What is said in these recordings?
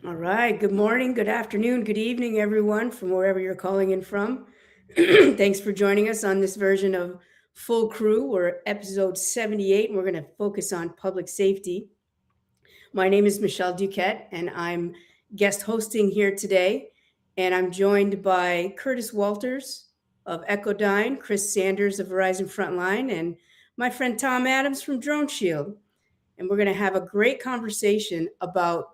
All right. Good morning, good afternoon, good evening, everyone, from wherever you're calling in from. Thanks for joining us on this version of Full Crew. We're episode 78, and we're going to focus on public safety. My name is Michelle Duquette, and I'm guest hosting here today. And I'm joined by Curtis Walters of Echodyne, Chris Sanders of Verizon Frontline, and my friend Tom Adams from DroneShield. And we're going to have a great conversation about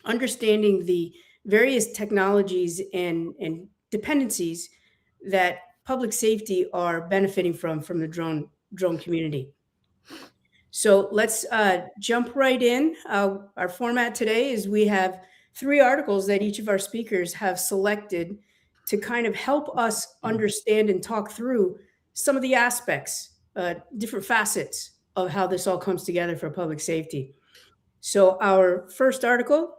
understanding the various technologies and dependencies that public safety are benefiting from the drone community. So let's jump right in. Our format today is we have three articles that each of our speakers have selected to kind of help us understand and talk through some of the aspects, different facets of how this all comes together for public safety. So our first article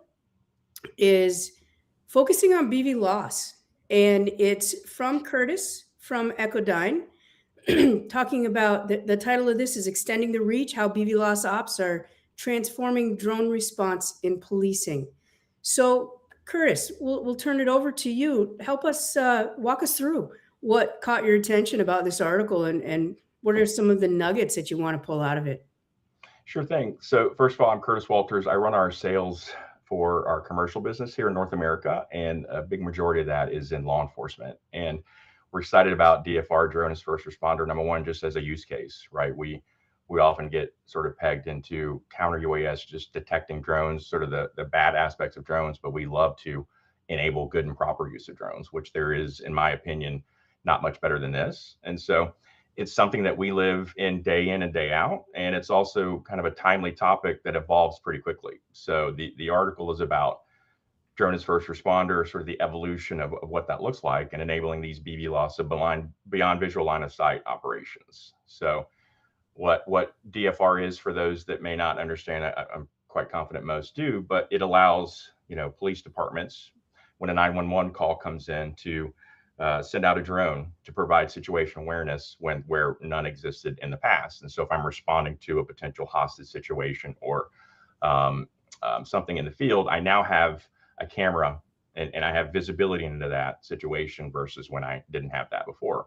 is focusing on BV loss. And it's from Curtis from Echodyne, talking about the title of this is Extending the Reach, How BV Loss Ops Are Transforming Drone Response in Policing. So, Curtis, we'll turn it over to you. Help us walk us through what caught your attention about this article and what are some of the nuggets that you want to pull out of it? Sure thing. So, first of all, I'm Curtis Walters. I run our sales for our commercial business here in North America, and a big majority of that is in law enforcement. And we're excited about DFR, drone as first responder. Number one, just as a use case, right? We often get sort of pegged into counter UAS, just detecting drones, sort of the bad aspects of drones, but we love to enable good and proper use of drones, which there is, in my opinion, not much better than this. And so it's something that we live in and day out. And it's also kind of a timely topic that evolves pretty quickly. So the article is about drone as first responder, sort of the evolution of what that looks like and enabling these BV loss of beyond visual line of sight operations. So what DFR is, for those that may not understand, I'm quite confident most do, but it allows, police departments, when a 911 call comes in, to send out a drone to provide situation awareness where none existed in the past. And so if I'm responding to a potential hostage situation or something in the field, I now have a camera and I have visibility into that situation versus when I didn't have that before.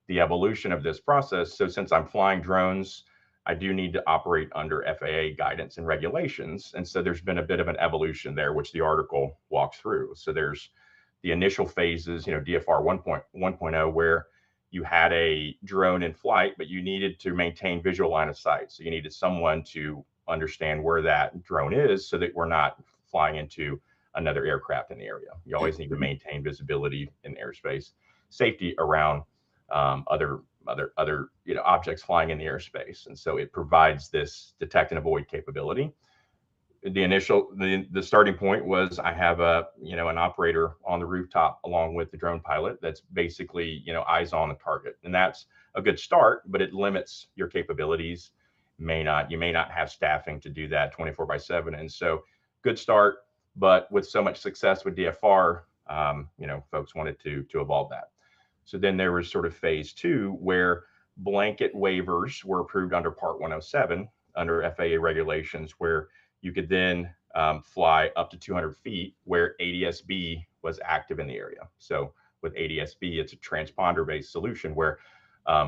The evolution of this process. So since I'm flying drones, I do need to operate under FAA guidance and regulations. And so there's been a bit of an evolution there, which the article walks through. So there's the initial phases, DFR 1.1.0, where you had a drone in flight, but you needed to maintain visual line of sight. So you needed someone to understand where that drone is so that we're not flying into another aircraft in the area. You always need to maintain visibility in airspace, safety around other objects flying in the airspace. And so it provides this detect and avoid capability. The starting point was I have an operator on the rooftop along with the drone pilot that's basically eyes on the target, and that's a good start, but it limits your capabilities. You may not have staffing to do that 24/7, and so good start, but with so much success with DFR, folks wanted to evolve that. So then there was sort of phase two, where blanket waivers were approved under Part 107 under FAA regulations, where you could then fly up to 200 feet where ADS-B was active in the area. So with ADS-B, it's a transponder-based solution where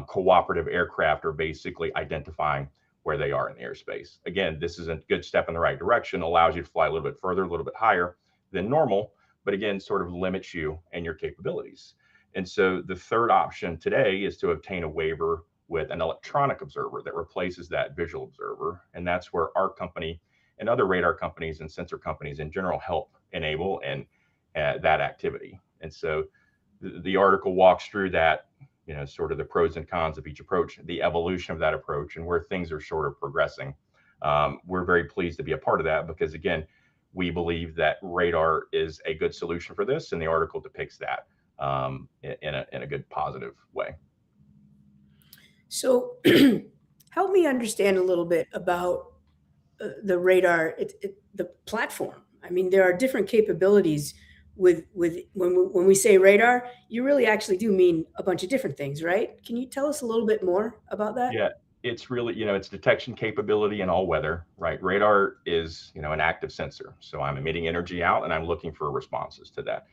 cooperative aircraft are basically identifying where they are in the airspace. Again, this is a good step in the right direction, allows you to fly a little bit further, a little bit higher than normal, but again, sort of limits you and your capabilities. And so the third option today is to obtain a waiver with an electronic observer that replaces that visual observer. And that's where our company and other radar companies and sensor companies in general help enable and that activity. And so the article walks through that, sort of the pros and cons of each approach, the evolution of that approach, and where things are sort of progressing. We're very pleased to be a part of that because, again, we believe that radar is a good solution for this, and the article depicts that in a good positive way. So, help me understand a little bit about the radar, the platform. I mean, there are different capabilities with when we say radar, you really actually do mean a bunch of different things, right? Can you tell us a little bit more about that? Yeah, it's really, it's detection capability in all weather, right? Radar is, an active sensor. So I'm emitting energy out and I'm looking for responses to that.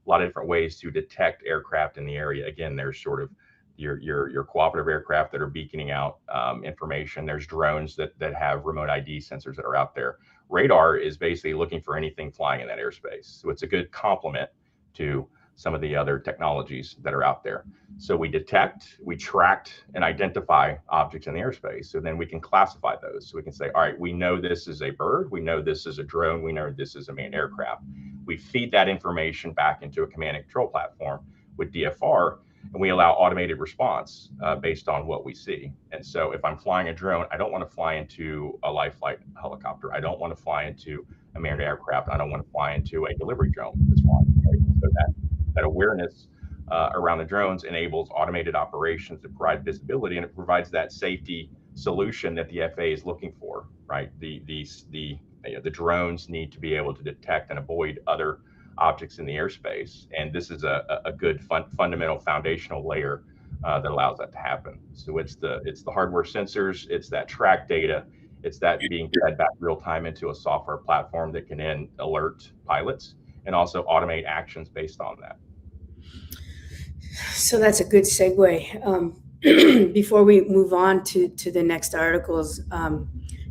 A lot of different ways to detect aircraft in the area. Again, there's sort of your cooperative aircraft that are beaconing out information. There's drones that have remote ID sensors that are out there. Radar is basically looking for anything flying in that airspace. So it's a good complement to some of the other technologies that are out there. So we detect, we track, and identify objects in the airspace. So then we can classify those. So we can say, all right, we know this is a bird, we know this is a drone, we know this is a manned aircraft. We feed that information back into a command and control platform with DFR, and we allow automated response based on what we see. And so if I'm flying a drone, I don't want to fly into a live flight helicopter. I don't want to fly into a manned aircraft. I don't want to fly into a delivery drone that's flying. Right? So that awareness around the drones enables automated operations to provide visibility, and it provides that safety solution that the FAA is looking for, right? The drones need to be able to detect and avoid other objects in the airspace, and this is a good fundamental foundational layer that allows that to happen. So it's the hardware sensors, it's that track data, it's that being fed back real time into a software platform that can then alert pilots and also automate actions based on that. So that's a good segue. Before we move on to the next articles,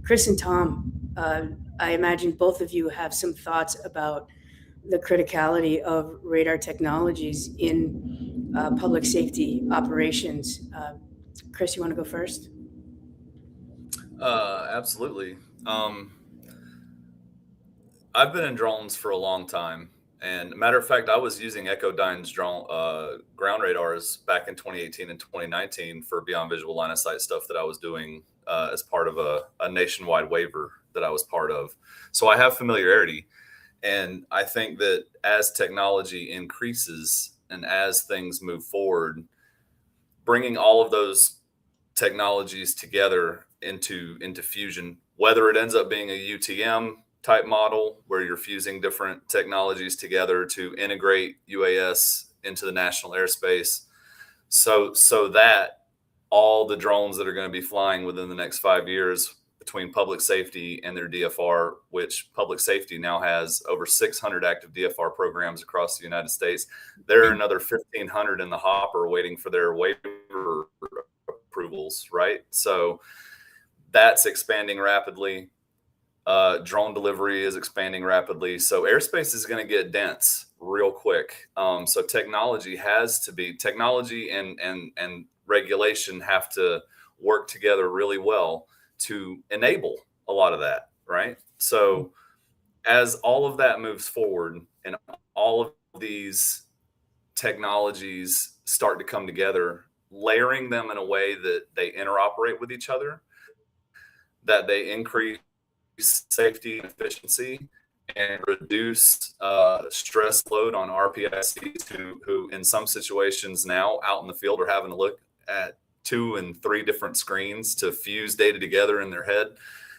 Chris and Tom, I imagine both of you have some thoughts about the criticality of radar technologies in public safety operations. Chris, you want to go first? Absolutely. I've been in drones for a long time. And matter of fact, I was using Echodyne's drone ground radars back in 2018 and 2019 for beyond visual line of sight stuff that I was doing as part of a nationwide waiver that I was part of. So I have familiarity. And I think that as technology increases and as things move forward, bringing all of those technologies together into fusion, whether it ends up being a UTM type model where you're fusing different technologies together to integrate UAS into the national airspace, so that all the drones that are going to be flying within the next 5 years between public safety and their DFR, which public safety now has over 600 active DFR programs across the United States. There are another 1,500 in the hopper waiting for their waiver approvals, right? So that's expanding rapidly. Drone delivery is expanding rapidly. So airspace is going to get dense real quick. So technology and regulation have to work together really well to enable a lot of that, right? So as all of that moves forward and all of these technologies start to come together, layering them in a way that they interoperate with each other, that they increase safety and efficiency and reduce stress load on RPICs who in some situations now out in the field are having to look at 2 and 3 different screens to fuse data together in their head.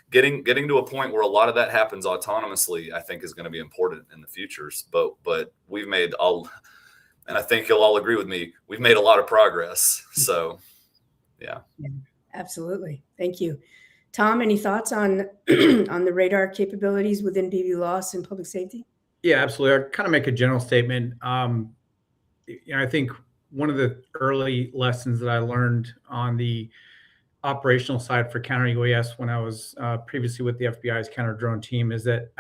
Getting to a point where a lot of that happens autonomously, I think, is going to be important in the futures. But we've made and I think you'll all agree with me, we've made a lot of progress. So, yeah. Absolutely. Thank you. Tom, any thoughts on the radar capabilities within BVLOS and public safety? Yeah, absolutely. I'll kind of make a general statement. I think one of the early lessons that I learned on the operational side for counter UAS when I was previously with the FBI's counter drone team is that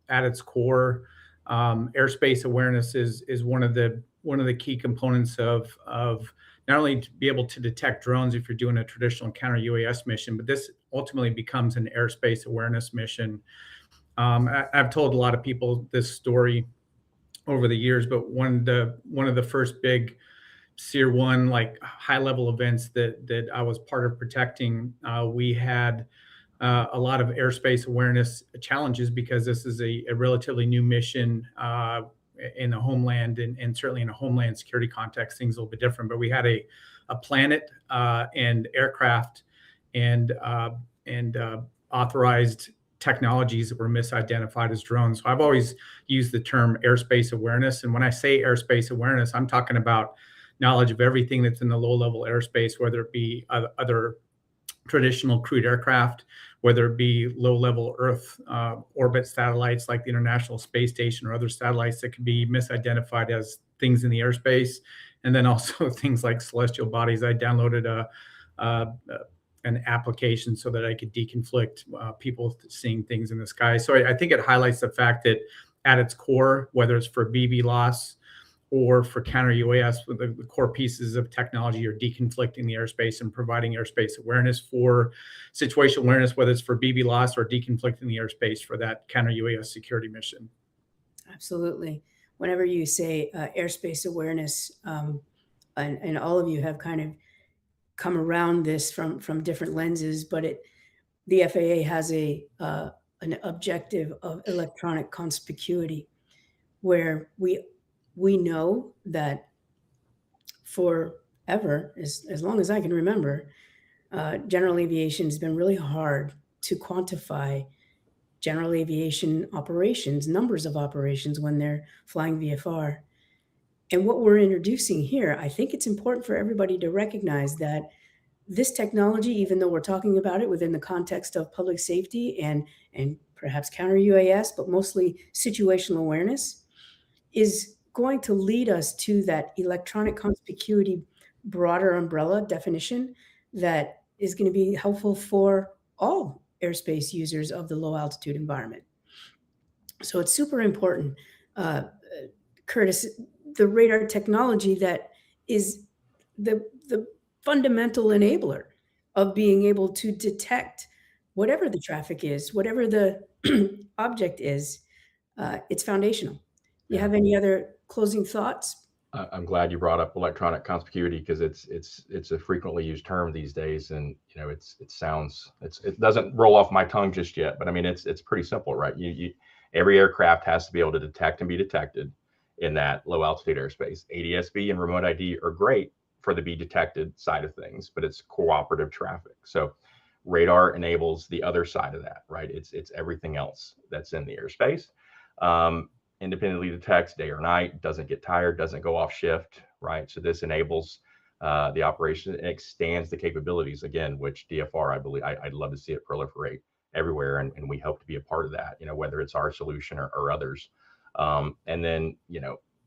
at its core, airspace awareness is one of the key components of not only to be able to detect drones if you're doing a traditional counter UAS mission, but this ultimately becomes an airspace awareness mission. I've told a lot of people this story over the years, but one of the first big SEER 1 like high level events that I was part of protecting, we had a lot of airspace awareness challenges because this is a relatively new mission in the homeland, and certainly in a homeland security context, things a little bit different. But we had a planet and aircraft and authorized technologies that were misidentified as drones. So I've always used the term airspace awareness. And when I say airspace awareness, I'm talking about knowledge of everything that's in the low-level airspace, whether it be other traditional crewed aircraft, whether it be low-level Earth orbit satellites like the International Space Station or other satellites that could be misidentified as things in the airspace, and then also things like celestial bodies. I downloaded an application so that I could deconflict people seeing things in the sky. So I think it highlights the fact that at its core, whether it's for BB loss or for counter UAS, the core pieces of technology are deconflicting the airspace and providing airspace awareness for situational awareness, whether it's for BB loss or deconflicting the airspace for that counter UAS security mission. Absolutely. Whenever you say airspace awareness, and all of you have kind of come around this from different lenses, but the FAA has an objective of electronic conspicuity, where we know that forever, as long as I can remember, general aviation has been really hard to quantify general aviation operations, numbers of operations when they're flying VFR. And what we're introducing here, I think it's important for everybody to recognize that this technology, even though we're talking about it within the context of public safety and perhaps counter UAS, but mostly situational awareness, is going to lead us to that electronic conspicuity broader umbrella definition that is going to be helpful for all airspace users of the low altitude environment. So it's super important, Curtis, the radar technology that is the fundamental enabler of being able to detect whatever the traffic is, whatever the object is, it's foundational. You have any other closing thoughts? I'm glad you brought up electronic conspicuity, because it's a frequently used term these days, and it doesn't roll off my tongue just yet, but I mean it's pretty simple, right? Every aircraft has to be able to detect and be detected in that low altitude airspace. ADS-B and remote ID are great for the be detected side of things, but it's cooperative traffic. So radar enables the other side of that, right? It's everything else that's in the airspace. Independently detects day or night, doesn't get tired, doesn't go off shift, right? So this enables the operation and extends the capabilities, again, which DFR, I believe, I'd love to see it proliferate everywhere, and we hope to be a part of that, whether it's our solution or others. And then,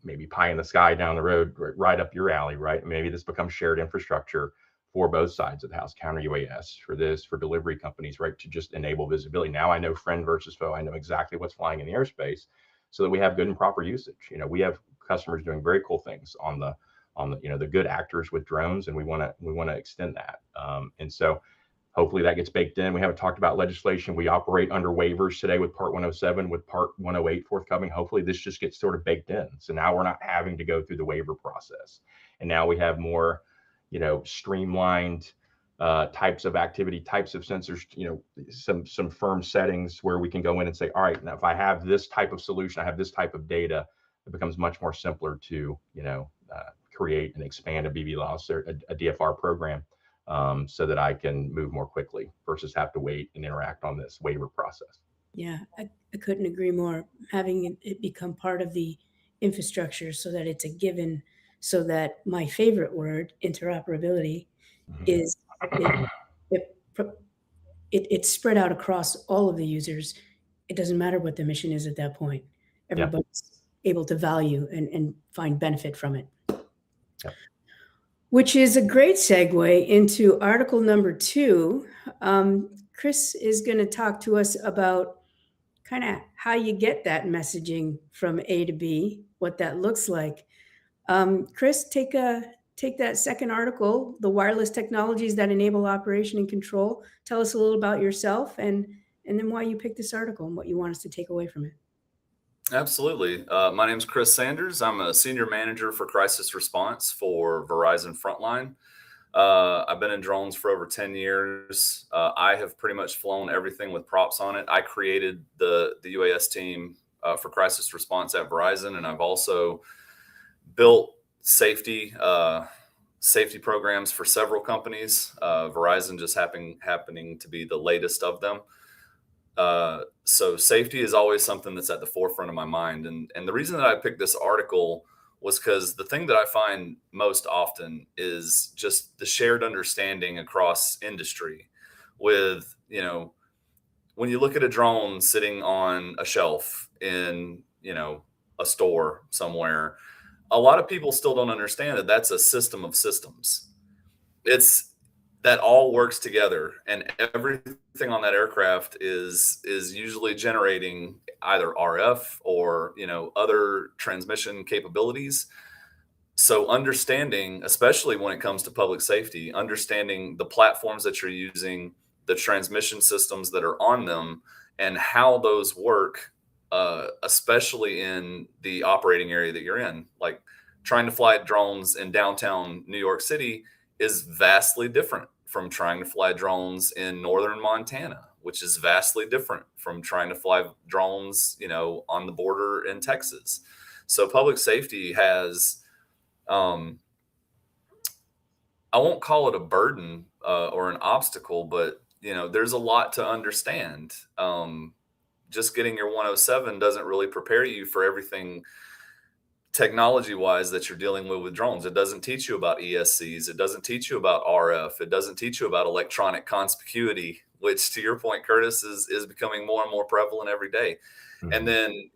maybe pie in the sky down the road, right up your alley, right? Maybe this becomes shared infrastructure for both sides of the house, counter UAS, for delivery companies, right? To just enable visibility. Now I know friend versus foe. I know exactly what's flying in the airspace, so that we have good and proper usage. We have customers doing very cool things on the the good actors with drones, and we want to extend that. And so hopefully that gets baked in. We haven't talked about legislation. We operate under waivers today with Part 107, with Part 108 forthcoming. Hopefully this just gets sort of baked in. So now we're not having to go through the waiver process. And now we have more, streamlined types of activity, types of sensors, some firm settings where we can go in and say, all right, now if I have this type of solution, I have this type of data, it becomes much more simpler to, create and expand a BB loss or a DFR program, so that I can move more quickly versus have to wait and interact on this waiver process. Yeah, I couldn't agree more. Having it become part of the infrastructure so that it's a given, so that my favorite word, interoperability, is it's spread out across all of the users. It doesn't matter what the mission is at that point. Everybody's able to value and find benefit from it. Yep. Which is a great segue into article number 2. Chris is going to talk to us about kind of how you get that messaging from A to B, what that looks like. Chris, take that second article, the wireless technologies that enable operation and control. Tell us a little about yourself and then why you picked this article and what you want us to take away from it. Absolutely. My name is Chris Sanders. I'm a senior manager for crisis response for Verizon Frontline. I've been in drones for over 10 years. I have pretty much flown everything with props on it. I created the UAS team for crisis response at Verizon, and I've also built safety programs for several companies. Verizon just happening to be the latest of them. So safety is always something that's at the forefront of my mind. And the reason that I picked this article was because the thing that I find most often is just the shared understanding across industry with, when you look at a drone sitting on a shelf in, a store somewhere, a lot of people still don't understand that that's a system of systems. It's that all works together, and everything on that aircraft is usually generating either RF or, other transmission capabilities. So understanding, especially when it comes to public safety, understanding the platforms that you're using, the transmission systems that are on them, and how those work, especially in the operating area that you're in. Like trying to fly drones in downtown New York City is vastly different from trying to fly drones in northern Montana, which is vastly different from trying to fly drones, on the border in Texas. So public safety has, I won't call it a burden or an obstacle, but there's a lot to understand. Just getting your 107 doesn't really prepare you for everything technology wise that you're dealing with drones. It doesn't teach you about ESCs. It doesn't teach you about RF. It doesn't teach you about electronic conspicuity, which, to your point, Curtis, is becoming more and more prevalent every day. Mm-hmm. And then,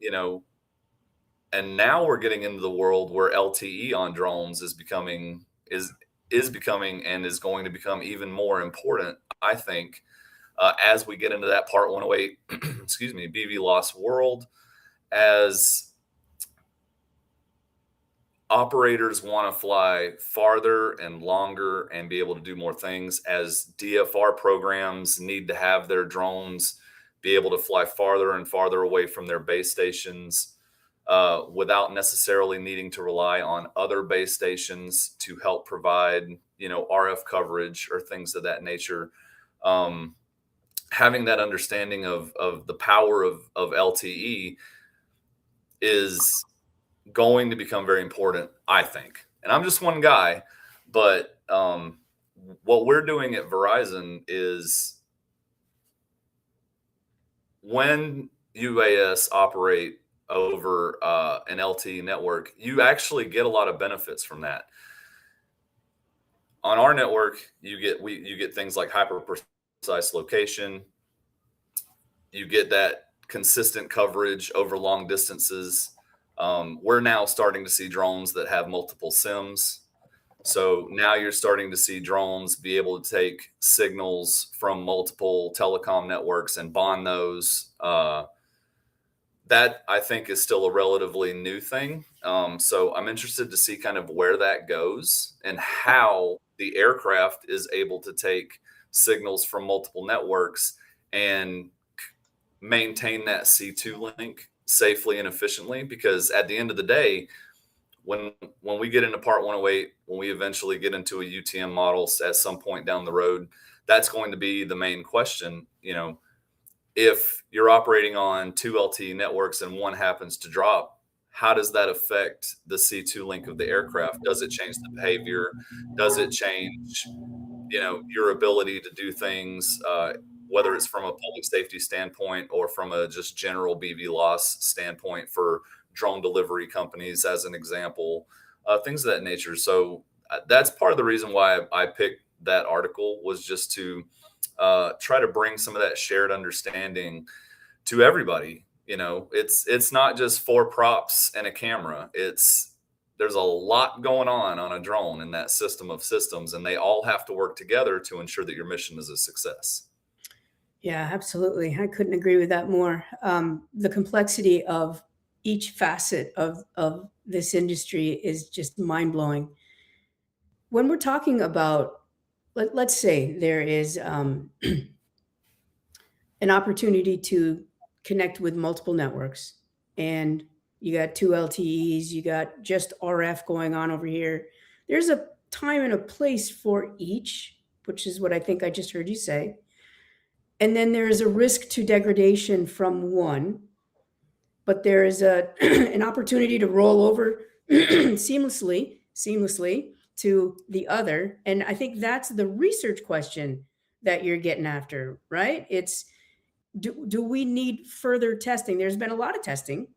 and now we're getting into the world where LTE on drones is becoming and is going to become even more important, I think, as we get into that Part 108, excuse me, BV loss world, as operators want to fly farther and longer and be able to do more things, as DFR programs need to have their drones be able to fly farther and farther away from their base stations, without necessarily needing to rely on other base stations to help provide, RF coverage or things of that nature. Having that understanding of the power of LTE is going to become very important, I think. And I'm just one guy, but what we're doing at Verizon is, when UAS operate over an LTE network, you actually get a lot of benefits from that. On our network, you get things like hyper precise location. You get that consistent coverage over long distances. We're now starting to see drones that have multiple SIMs. So now you're starting to see drones be able to take signals from multiple telecom networks and bond those. That, I think, is still a relatively new thing. So I'm interested to see kind of where that goes and how the aircraft is able to take signals from multiple networks and maintain that C2 link safely and efficiently. Because at the end of the day, when we get into Part 108, when we eventually get into a UTM model at some point down the road, that's going to be the main question. If you're operating on 2 LTE networks and one happens to drop, how does that affect the C2 link of the aircraft? Does it change the behavior? Does it change, your ability to do things, whether it's from a public safety standpoint or from a just general BV loss standpoint for drone delivery companies, as an example, things of that nature. So that's part of the reason why I picked that article, was just to try to bring some of that shared understanding to everybody. It's not just 4 props and a camera. There's a lot going on a drone in that system of systems, and they all have to work together to ensure that your mission is a success. Yeah, absolutely. I couldn't agree with that more. The complexity of each facet of this industry is just mind-blowing. When we're talking about, let's say there is an opportunity to connect with multiple networks, and you got 2 LTEs, you got just RF going on over here. There's a time and a place for each, which is what I think I just heard you say. And then there is a risk to degradation from one, but there is an opportunity to roll over seamlessly to the other. And I think that's the research question that you're getting after, right? It's, do we need further testing? There's been a lot of testing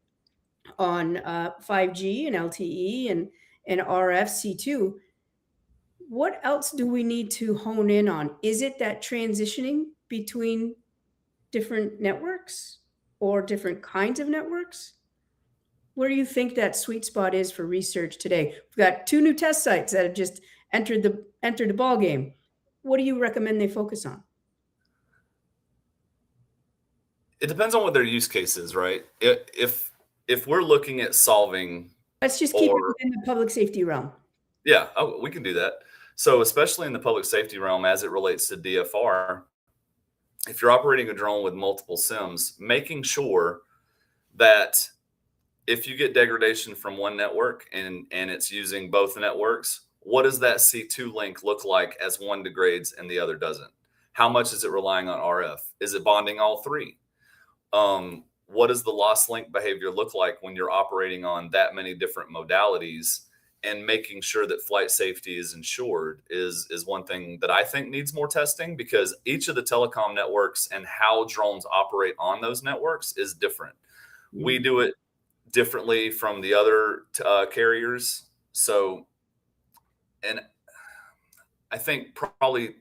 on 5G and LTE and RF C2. What else do we need to hone in on? Is it that transitioning between different networks or different kinds of networks? Where do you think that sweet spot is for research today? We've got 2 new test sites that have just entered the ball game. What do you recommend they focus on? It depends on what their use case is, right? If we're looking at solving, Let's just keep it or within the public safety realm. yeah, we can do that. So especially in the public safety realm, as it relates to DFR, if you're operating a drone with multiple SIMs, making sure that if you get degradation from one network and it's using both networks, what does that C2 link look like as one degrades and the other doesn't? How much is it relying on RF? Is it bonding all three? What does the loss link behavior look like when you're operating on that many different modalities? And making sure that flight safety is ensured is one thing that I think needs more testing, because each of the telecom networks and how drones operate on those networks is different. We do it differently from the other carriers. So, and I think probably,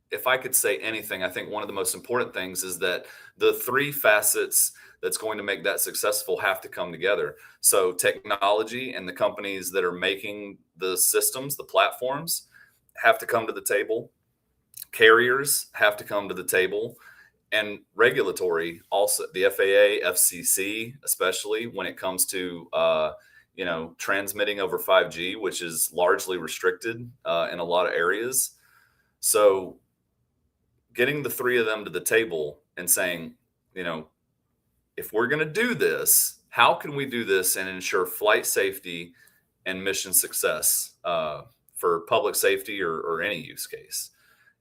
if I could say anything, I think one of the most important things is that the 3 facets that's going to make that successful have to come together. So technology and the companies that are making the systems, the platforms, have to come to the table. Carriers have to come to the table, and regulatory also, the FAA, FCC, especially when it comes to transmitting over 5G, which is largely restricted in a lot of areas. So getting the 3 of them to the table and saying, if we're going to do this, how can we do this and ensure flight safety and mission success for public safety or any use case?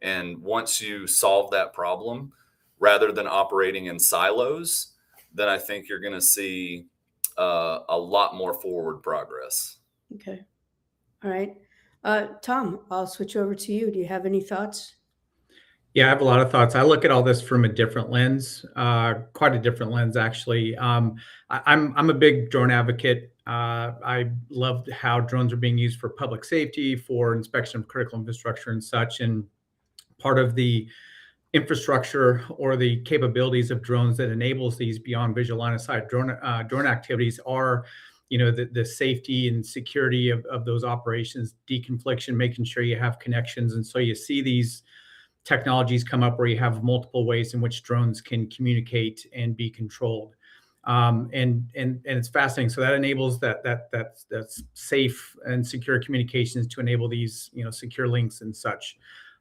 And once you solve that problem, rather than operating in silos, then I think you're going to see a lot more forward progress. Okay. All right. Tom, I'll switch over to you. Do you have any thoughts? Yeah, I have a lot of thoughts. I look at all this from a different lens, quite a different lens, actually. I'm a big drone advocate. I love how drones are being used for public safety, for inspection of critical infrastructure and such. And part of the infrastructure or the capabilities of drones that enables these beyond visual line of sight drone activities are, the safety and security of those operations, deconfliction, making sure you have connections. And so you see these technologies come up where you have multiple ways in which drones can communicate and be controlled, and it's fascinating. So that enables that's safe and secure communications to enable these secure links and such.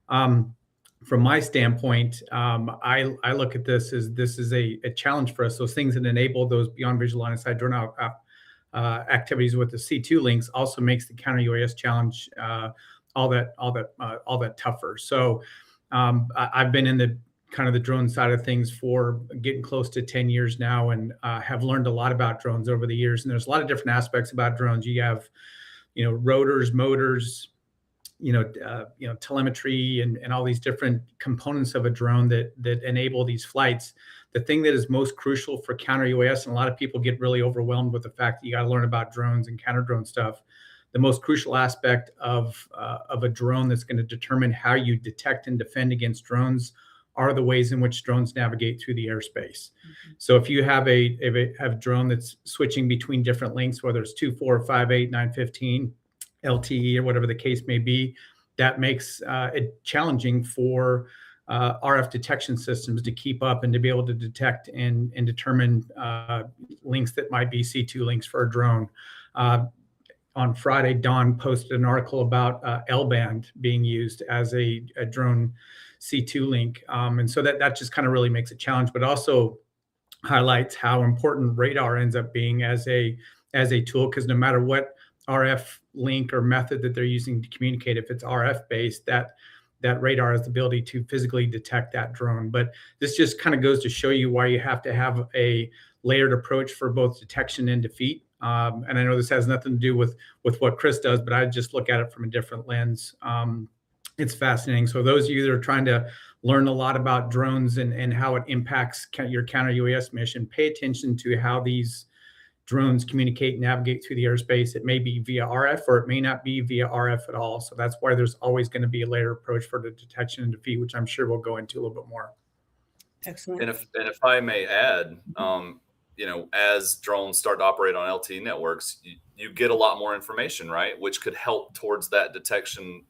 From my standpoint, I look at this as a challenge for us. Those things that enable those beyond visual line of sight drone activities with the C2 links also makes the counter UAS challenge all that tougher. So I've been in the kind of the drone side of things for getting close to 10 years now, and have learned a lot about drones over the years. And there's a lot of different aspects about drones. You have, rotors, motors, telemetry, and all these different components of a drone that enable these flights. The thing that is most crucial for counter UAS, and a lot of people get really overwhelmed with the fact that you got to learn about drones and counter drone stuff. The most crucial aspect of a drone that's going to determine how you detect and defend against drones are the ways in which drones navigate through the airspace. Mm-hmm. So if you have a drone that's switching between different links, whether it's 2.4, 5.8, 9.15, LTE, or whatever the case may be, that makes it challenging for RF detection systems to keep up and to be able to detect and determine links that might be C2 links for a drone. On Friday, Don posted an article about L-band being used as a drone C2 link. And so that just kind of really makes a challenge, but also highlights how important radar ends up being as a tool, because no matter what RF link or method that they're using to communicate, if it's RF based, that radar has the ability to physically detect that drone. But this just kind of goes to show you why you have to have a layered approach for both detection and defeat. And I know this has nothing to do with what Chris does, but I just look at it from a different lens. It's fascinating. So those of you that are trying to learn a lot about drones and how it impacts your counter UAS mission, pay attention to how these drones communicate and navigate through the airspace. It may be via RF, or it may not be via RF at all. So that's why there's always going to be a layered approach for the detection and defeat, which I'm sure we'll go into a little bit more. Excellent. And if I may add, as drones start to operate on LTE networks, you get a lot more information, right? Which could help towards that detection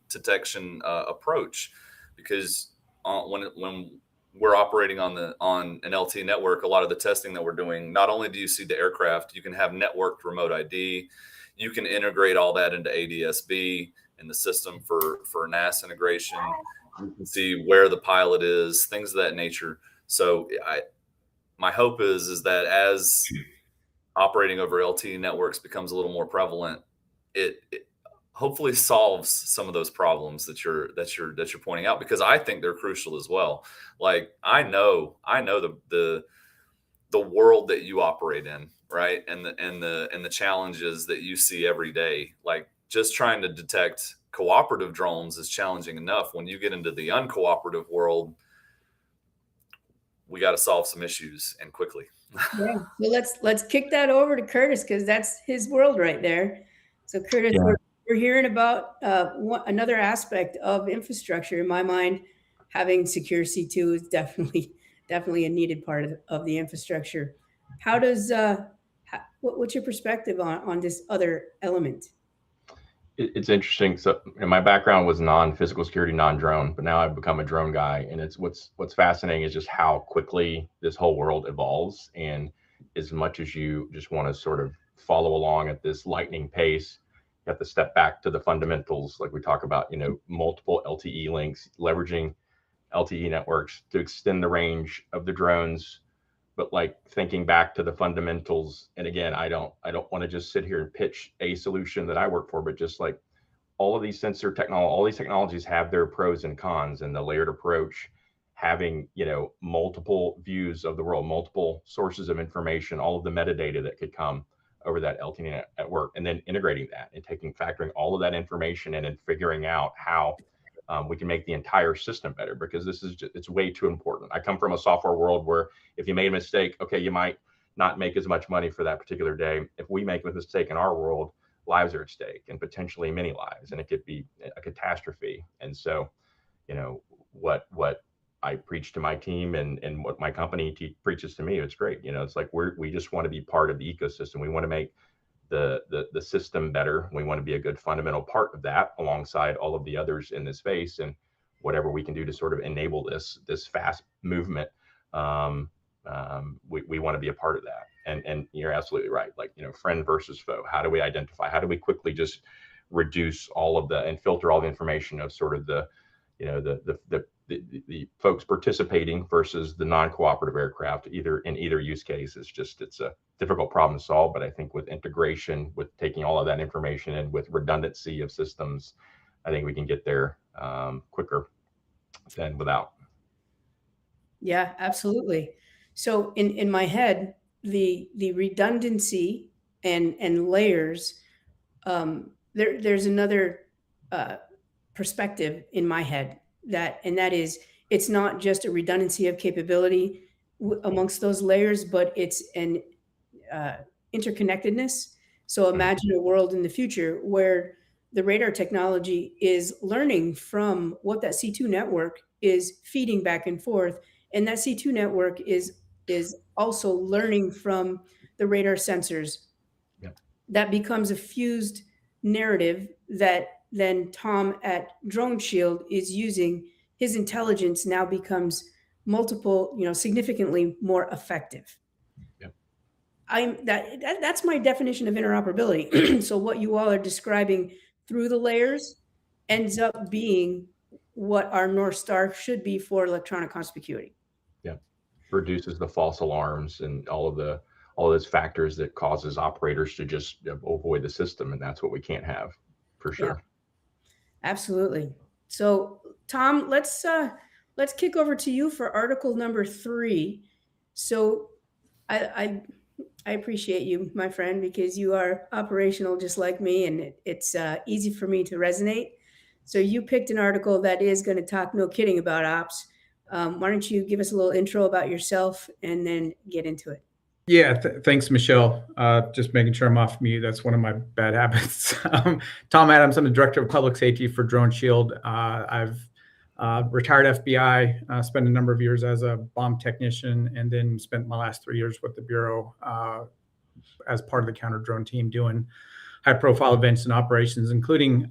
approach, because when we're operating on an LTE network, a lot of the testing that we're doing, not only do you see the aircraft, you can have networked remote ID, you can integrate all that into ADSB in the system for NAS integration. You can see where the pilot is, things of that nature. So my hope is that as operating over LTE networks becomes a little more prevalent, it hopefully solves some of those problems that you're pointing out, because I think they're crucial as well. Like I know the world that you operate in, right? And the challenges that you see every day. Like just trying to detect cooperative drones is challenging enough. When you get into the uncooperative world, we got to solve some issues, and quickly. Yeah. So let's kick that over to Curtis, because that's his world right there. So Curtis, we're hearing about another aspect of infrastructure. In my mind, having secure C2 is definitely a needed part of the infrastructure. How does what's your perspective on this other element? It's interesting. So my background was non-physical security, non-drone, but now I've become a drone guy. And it's what's fascinating is just how quickly this whole world evolves. And as much as you just want to sort of follow along at this lightning pace, you have to step back to the fundamentals. Like we talk about, multiple LTE links, leveraging LTE networks to extend the range of the drones, but like thinking back to the fundamentals. And again, I don't want to just sit here and pitch a solution that I work for, but just like all of these all these technologies have their pros and cons, and the layered approach, having, multiple views of the world, multiple sources of information, all of the metadata that could come over that LTE network, and then integrating that and factoring all of that information in and figuring out how we can make the entire system better, because it's way too important. I come from a software world where if you made a mistake, okay, you might not make as much money for that particular day. If we make a mistake in our world, lives are at stake, and potentially many lives, and it could be a catastrophe. And so, what I preach to my team and what my company preaches to me, it's great. It's like we just want to be part of the ecosystem. We want to make the system better. We want to be a good fundamental part of that alongside all of the others in this space, and whatever we can do to sort of enable this fast movement. We want to be a part of that. And you're absolutely right. Like, friend versus foe. How do we identify? How do we quickly just reduce all of and filter all the information of sort of the folks participating versus the non-cooperative aircraft, in either use case? It's a difficult problem to solve, but I think with integration, with taking all of that information and with redundancy of systems, I think we can get there quicker than without. Yeah, absolutely. So in my head, the redundancy and layers, there's another perspective in my head, that is, it's not just a redundancy of capability amongst those layers, but it's an interconnectedness. So imagine a world in the future where the radar technology is learning from what that C2 network is feeding back and forth, and that C2 network is also learning from the radar sensors. Yep. That becomes a fused narrative that then Tom at DroneShield is using. His intelligence now becomes multiple, significantly more effective. Yep. That's my definition of interoperability. So what you all are describing through the layers ends up being what our North Star should be for electronic conspicuity. Yeah, reduces the false alarms and all those factors that causes operators to just avoid the system, and that's what we can't have, for sure. Yeah. Absolutely. So, Tom, let's kick over to you for article number 3. So, I appreciate you, my friend, because you are operational just like me, and it's easy for me to resonate. So you picked an article that is going to talk, no kidding, about ops. Why don't you give us a little intro about yourself and then get into it? Yeah, thanks, Michelle. Just making sure I'm off mute. That's one of my bad habits. Tom Adams, I'm the Director of Public Safety for DroneShield. I've Retired FBI, spent a number of years as a bomb technician, and then spent my last 3 years with the Bureau as part of the counter drone team doing high profile events and operations, including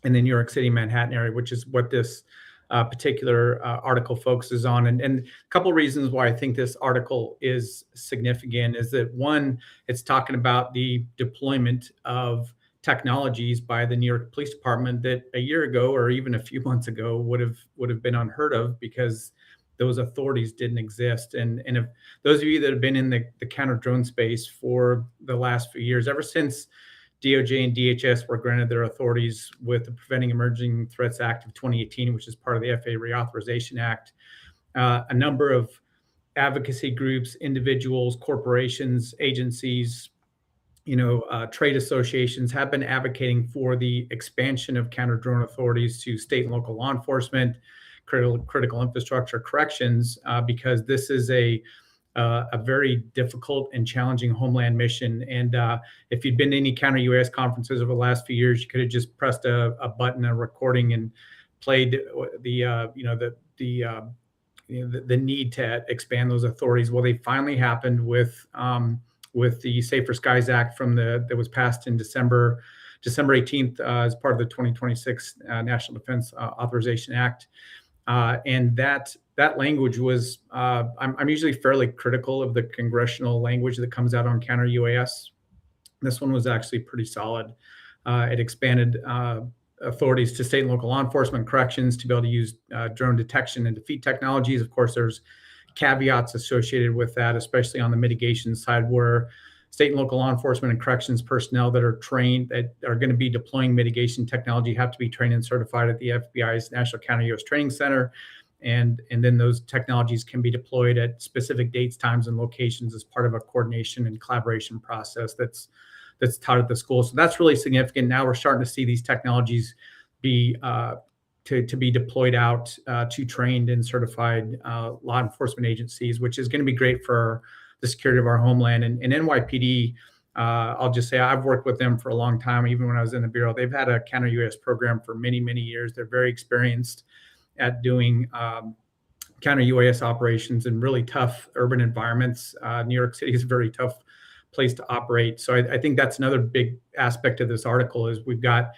in the New York City, Manhattan area, which is what this particular article focuses on. And a couple of reasons why I think this article is significant is that, one, it's talking about the deployment of technologies by the New York Police Department that a year ago or even a few months ago would have been unheard of, because those authorities didn't exist. And if those of you that have been in the counter drone space for the last few years, ever since DOJ and DHS were granted their authorities with the Preventing Emerging Threats Act of 2018, which is part of the FAA Reauthorization Act, a number of advocacy groups, individuals, corporations, agencies, trade associations have been advocating for the expansion of counter drone authorities to state and local law enforcement, critical infrastructure, corrections, because this is a very difficult and challenging homeland mission. And if you'd been to any counter UAS conferences over the last few years, you could have just pressed a button, a recording, and played the need to expand those authorities. Well, they finally happened with the Safer Skies Act that was passed in December 18th as part of the 2026 National Defense Authorization Act. And that language was, I'm usually fairly critical of the congressional language that comes out on counter UAS. This one was actually pretty solid. It expanded authorities to state and local law enforcement, corrections, to be able to use drone detection and defeat technologies. Of course, there's caveats associated with that, especially on the mitigation side, where state and local law enforcement and corrections personnel that are trained, that are going to be deploying mitigation technology, have to be trained and certified at the FBI's National Counter UAS Training Center. And then those technologies can be deployed at specific dates, times, and locations as part of a coordination and collaboration process that's taught at the school. So that's really significant. Now we're starting to see these technologies be to be deployed out to trained and certified law enforcement agencies, which is going to be great for the security of our homeland. And NYPD, I'll just say I've worked with them for a long time. Even when I was in the Bureau, they've had a counter UAS program for many, many years. They're very experienced at doing counter UAS operations in really tough urban environments. New York City is a very tough place to operate. So I think that's another big aspect of this article, is we've got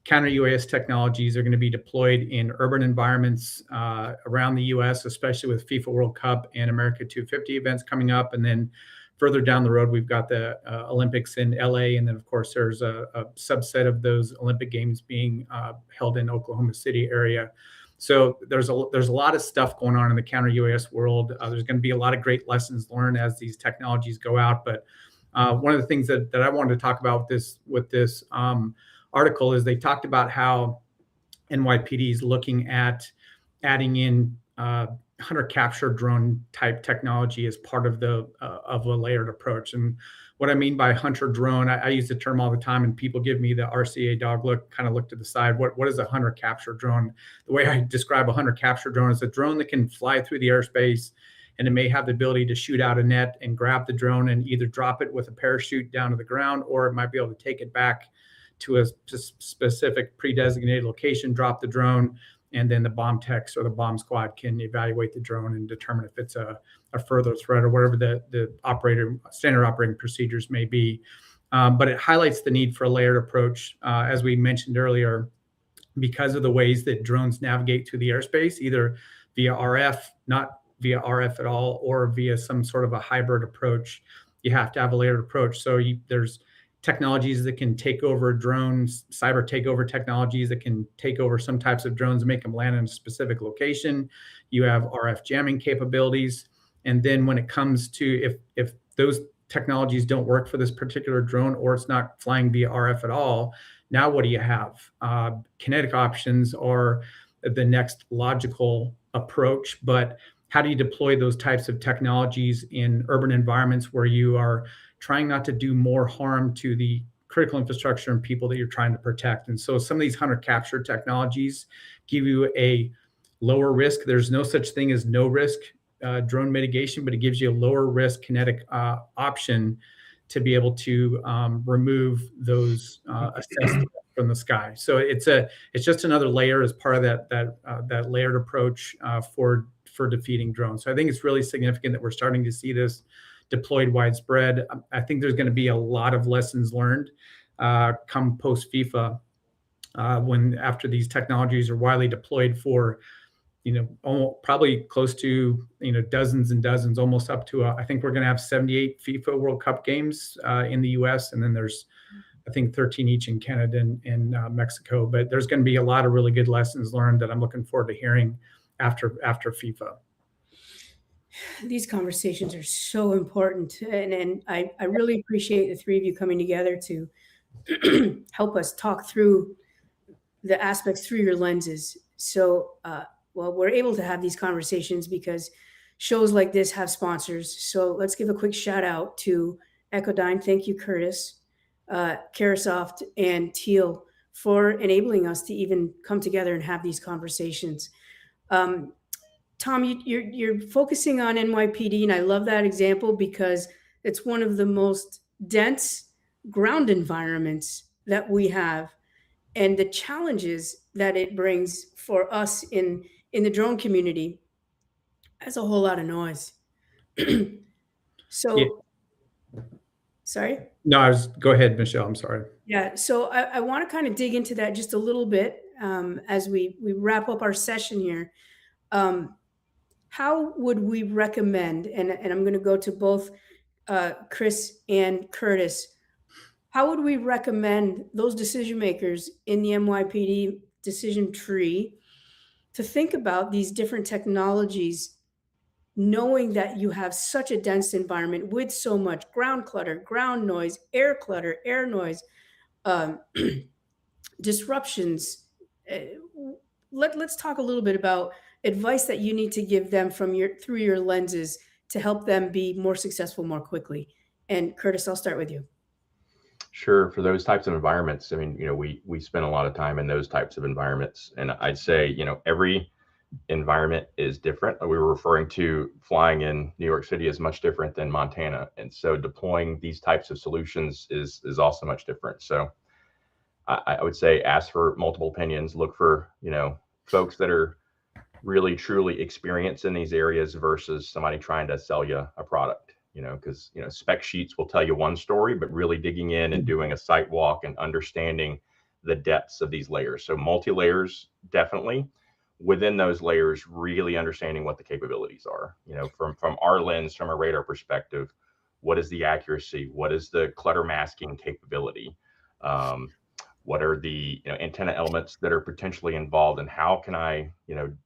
counter UAS technologies are going to be deployed in urban environments around the U.S., especially with FIFA World Cup and America 250 events coming up. And then further down the road, we've got the Olympics in L.A. And then, of course, there's a subset of those Olympic Games being held in Oklahoma City area. So there's a lot of stuff going on in the counter UAS world. There's going to be a lot of great lessons learned as these technologies go out. But one of the things that I wanted to talk about with this article is they talked about how NYPD is looking at adding in hunter capture drone type technology as part of a layered approach. And what I mean by hunter drone, I use the term all the time, and people give me the RCA dog look, kind of look to the side. What is a hunter capture drone? The way I describe a hunter capture drone is a drone that can fly through the airspace, and it may have the ability to shoot out a net and grab the drone and either drop it with a parachute down to the ground, or it might be able to take it back to a specific pre-designated location, drop the drone, and then the bomb techs or the bomb squad can evaluate the drone and determine if it's a further threat or whatever the standard operating procedures may be. But it highlights the need for a layered approach, as we mentioned earlier, because of the ways that drones navigate through the airspace, either via RF, not via RF at all, or via some sort of a hybrid approach. You have to have a layered approach. So there's technologies that can take over drones, cyber takeover technologies that can take over some types of drones and make them land in a specific location. You have RF jamming capabilities. And then when it comes to if those technologies don't work for this particular drone, or it's not flying via RF at all, now what do you have? Kinetic options are the next logical approach, but how do you deploy those types of technologies in urban environments where you are trying not to do more harm to the critical infrastructure and people that you're trying to protect? And so some of these hunter capture technologies give you a lower risk. There's no such thing as no risk drone mitigation, but it gives you a lower risk kinetic option to be able to remove those assessed from the sky. So it's just another layer as part of that layered approach for defeating drones. So I think it's really significant that we're starting to see this deployed widespread. I think there's going to be a lot of lessons learned come post FIFA when after these technologies are widely deployed for probably close to dozens and dozens, almost up to I think we're going to have 78 FIFA World Cup games in the U.S. and then there's I think 13 each in Canada and Mexico. But there's going to be a lot of really good lessons learned that I'm looking forward to hearing after FIFA. These conversations are so important, and I really appreciate the three of you coming together to help us talk through the aspects through your lenses. So, we're able to have these conversations because shows like this have sponsors. So let's give a quick shout out to Echodyne. Thank you, Curtis, Carasoft, and Teal for enabling us to even come together and have these conversations. Tom, you're focusing on NYPD, and I love that example because it's one of the most dense ground environments that we have, and the challenges that it brings for us in the drone community has a whole lot of noise. So, yeah. Sorry? No, go ahead, Michelle. I'm sorry. Yeah. So I want to kind of dig into that just a little bit as we wrap up our session here. How would we recommend, and I'm going to go to both Chris and Curtis, how would we recommend those decision makers in the NYPD decision tree to think about these different technologies, knowing that you have such a dense environment with so much ground clutter, ground noise, air clutter, air noise, disruptions? Let's talk a little bit about advice that you need to give them through your lenses to help them be more successful more quickly. And Curtis, I'll start with you. Sure. For those types of environments, I mean, we spend a lot of time in those types of environments, and I'd say, every environment is different. We were referring to flying in New York City is much different than Montana, and so deploying these types of solutions is also much different. So I would say ask for multiple opinions. Look for folks that are really truly experienced in these areas versus somebody trying to sell you a product. Because spec sheets will tell you one story, but really digging in and doing a site walk and understanding the depths of these layers. So multi-layers, definitely. Within those layers, really understanding what the capabilities are. From our lens, from a radar perspective, what is the accuracy? What is the clutter masking capability? What are the antenna elements that are potentially involved, and how can I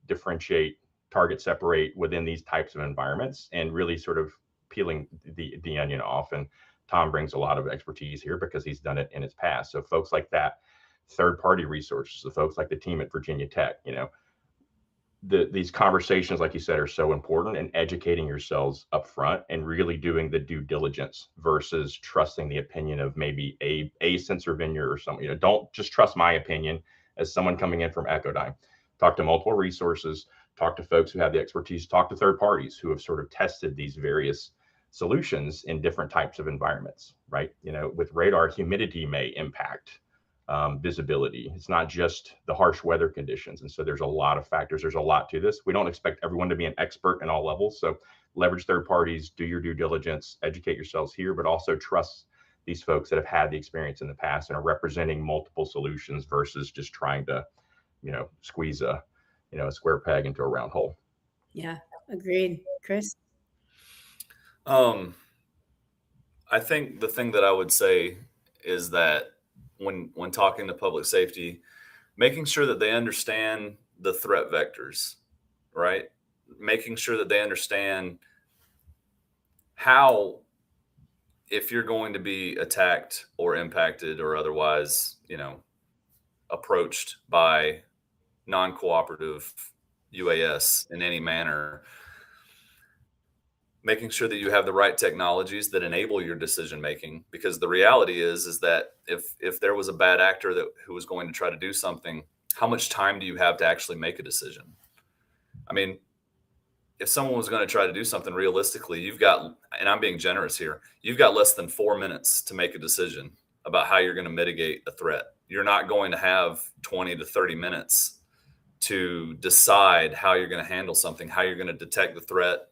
differentiate, target, separate within these types of environments, and really sort of peeling the onion off. And Tom brings a lot of expertise here because he's done it in his past. So folks like that, third-party resources, the folks like the team at Virginia Tech, these conversations, like you said, are so important, and educating yourselves up front and really doing the due diligence versus trusting the opinion of maybe a sensor vendor or something. Don't just trust my opinion as someone coming in from Echodyne. Talk to multiple resources, talk to folks who have the expertise, talk to third parties who have sort of tested these various solutions in different types of environments, right? With radar, humidity may impact visibility. It's not just the harsh weather conditions. And so there's a lot of factors. There's a lot to this. We don't expect everyone to be an expert in all levels. So leverage third parties, do your due diligence, educate yourselves here, but also trust these folks that have had the experience in the past and are representing multiple solutions versus just trying to, squeeze a square peg into a round hole. Yeah, agreed. Chris? I think the thing that I would say is that when talking to public safety, making sure that they understand the threat vectors, right? Making sure that they understand how, if you're going to be attacked or impacted or otherwise, approached by non-cooperative UAS in any manner, making sure that you have the right technologies that enable your decision making. Because the reality is that if there was a bad actor who was going to try to do something, how much time do you have to actually make a decision? I mean, if someone was going to try to do something, realistically, you've got, and I'm being generous here, you've got less than 4 minutes to make a decision about how you're going to mitigate a threat. you're not going to have 20 to 30 minutes to decide how you're going to handle something, how you're going to detect the threat,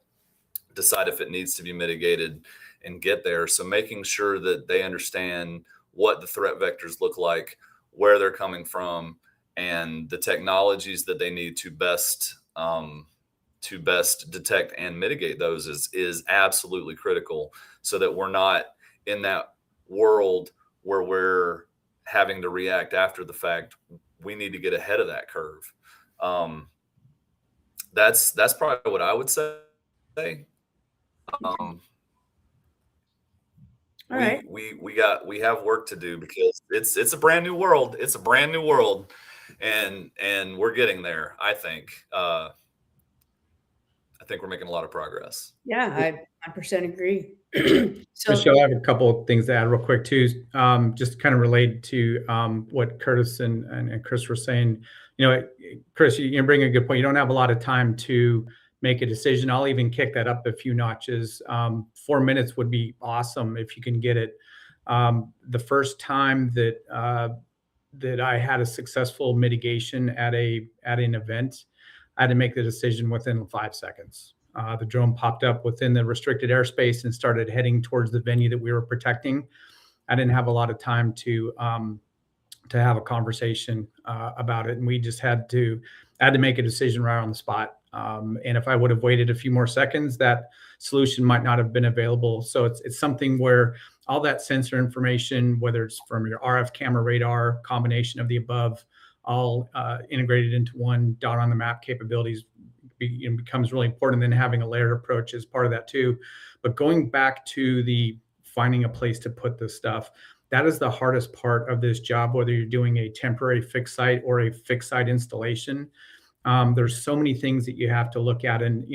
decide if it needs to be mitigated, and get there. So making sure that they understand what the threat vectors look like, where they're coming from, and the technologies that they need to best detect and mitigate those is absolutely critical, so that we're not in that world where we're having to react after the fact. We need to get ahead of that curve. That's probably what I would say. Um, All right. we have work to do, because it's a brand new world. It's a brand new world, and we're getting there. I think we're making a lot of progress. Yeah, I 100% agree. So Michelle, I have a couple of things to add real quick too, just kind of related to what Curtis and Chris were saying. You know, Chris, you bring a good point. You don't have a lot of time to make a decision. I'll even kick that up a few notches. 4 minutes would be awesome if you can get it. The first time that I had a successful mitigation at an event, I had to make the decision within 5 seconds. The drone popped up within the restricted airspace and started heading towards the venue that we were protecting. I didn't have a lot of time to have a conversation about it, and we just had to make a decision right on the spot. And if I would have waited a few more seconds, that solution might not have been available. So it's something where all that sensor information, whether it's from your RF camera, radar, combination of the above, all integrated into one dot on the map capabilities, becomes really important. Then having a layered approach is part of that too. But going back to the finding a place to put this stuff, that is the hardest part of this job, whether you're doing a temporary fixed site or a fixed site installation. There's so many things that you have to look at. And,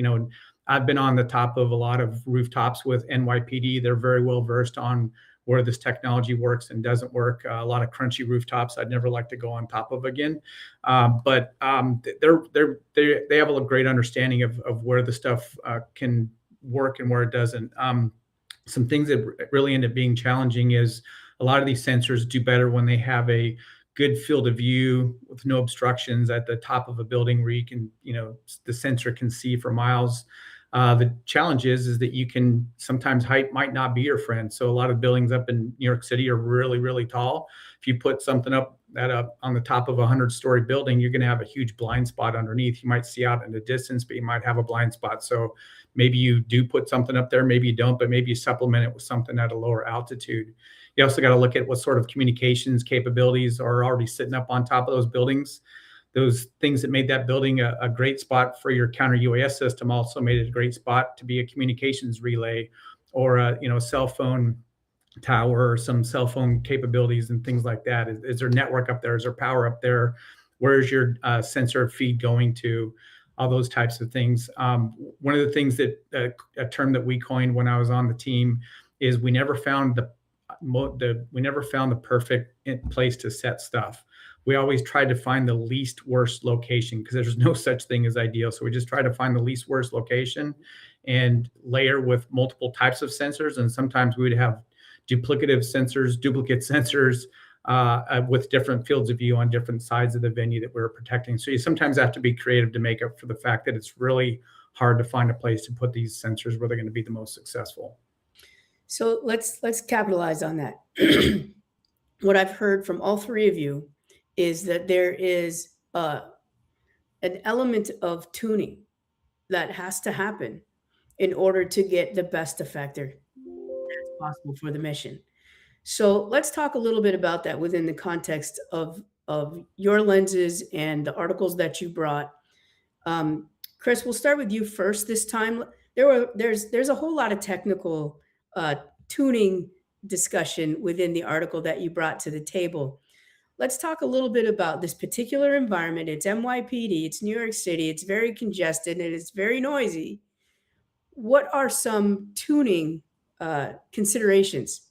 I've been on the top of a lot of rooftops with NYPD. They're very well versed on where this technology works and doesn't work. A lot of crunchy rooftops I'd never like to go on top of again. But they have a great understanding of where the stuff can work and where it doesn't. Some things that really end up being challenging is a lot of these sensors do better when they have a good field of view with no obstructions at the top of a building where you can, the sensor can see for miles. The challenge is that you can sometimes height might not be your friend. So a lot of buildings up in New York City are really, really tall. If you put something up on the top of a 100-story building, you're going to have a huge blind spot underneath. You might see out in the distance, but you might have a blind spot. So maybe you do put something up there, maybe you don't, but maybe you supplement it with something at a lower altitude. You also got to look at what sort of communications capabilities are already sitting up on top of those buildings. Those things that made that building a great spot for your counter UAS system also made it a great spot to be a communications relay, or a cell phone tower, or some cell phone capabilities and things like that. Is there network up there? Is there power up there? Where's your sensor feed going to? All those types of things. One of the things that a term that we coined when I was on the team is we never found the perfect place to set stuff. We always tried to find the least worst location, because there's no such thing as ideal. So we just try to find the least worst location and layer with multiple types of sensors. And sometimes we would have duplicate sensors with different fields of view on different sides of the venue that we're protecting. So you sometimes have to be creative to make up for the fact that it's really hard to find a place to put these sensors where they're going to be the most successful. So let's capitalize on that. What I've heard from all three of you is that there is an element of tuning that has to happen in order to get the best effector that's possible for the mission. So let's talk a little bit about that within the context of your lenses and the articles that you brought. Chris, we'll start with you first this time. There's a whole lot of technical tuning discussion within the article that you brought to the table. Let's talk a little bit about this particular environment. It's NYPD, it's New York City, it's very congested, and it's very noisy. What are some tuning considerations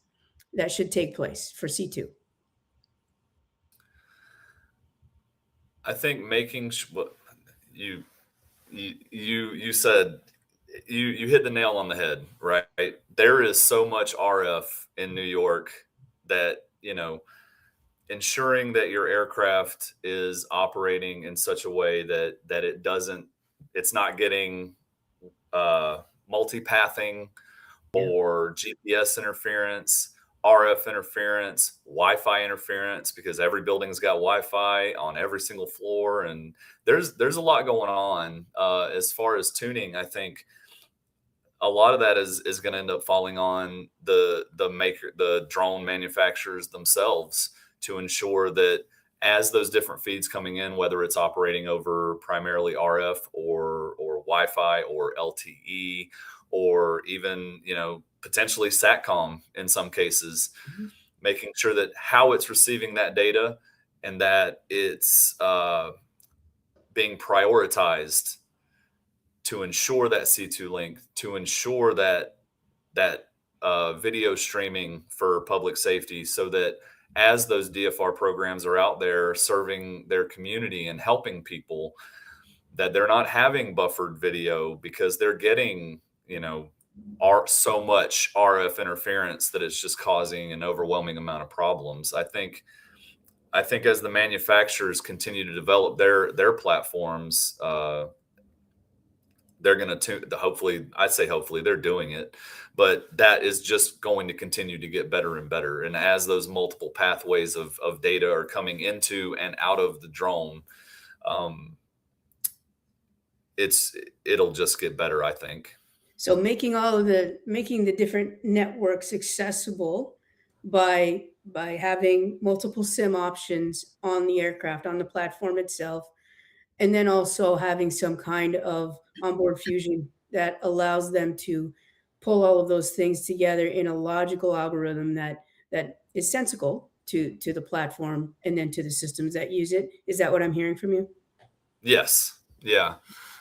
that should take place for C2? I think making you said, you hit the nail on the head, right? There is so much RF in New York that, ensuring that your aircraft is operating in such a way that it's not getting multipathing or GPS interference, RF interference, Wi-Fi interference, because every building's got Wi-Fi on every single floor, and there's a lot going on as far as tuning. I think a lot of that is going to end up falling on the drone manufacturers themselves to ensure that as those different feeds coming in, whether it's operating over primarily RF or Wi-Fi or LTE, or even, potentially SATCOM in some cases, making sure that how it's receiving that data and that it's being prioritized to ensure that C2 link, to ensure that video streaming for public safety, so that as those DFR programs are out there serving their community and helping people, that they're not having buffered video because they're getting, so much RF interference that it's just causing an overwhelming amount of problems. I think as the manufacturers continue to develop their platforms, they're going to hopefully they're doing it, but that is just going to continue to get better and better. And as those multiple pathways of data are coming into and out of the drone, it'll just get better, I think. So making the different networks accessible by having multiple SIM options on the aircraft, on the platform itself, and then also having some kind of onboard fusion that allows them to pull all of those things together in a logical algorithm that is sensical to the platform and then to the systems that use it. Is that what I'm hearing from you? Yes. Yeah.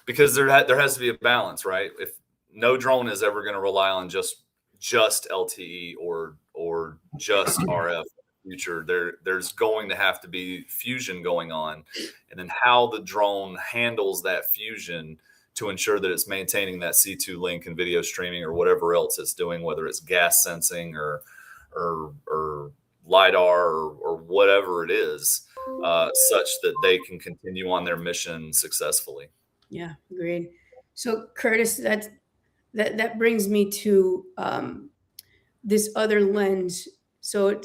Because there has to be a balance, right? If no drone is ever going to rely on just LTE or just RF in the future, there's going to have to be fusion going on, and then how the drone handles that fusion to ensure that it's maintaining that C2 link and video streaming or whatever else it's doing, whether it's gas sensing or LiDAR or whatever it is, such that they can continue on their mission successfully. Yeah, agreed. So Curtis, that brings me to this other lens. So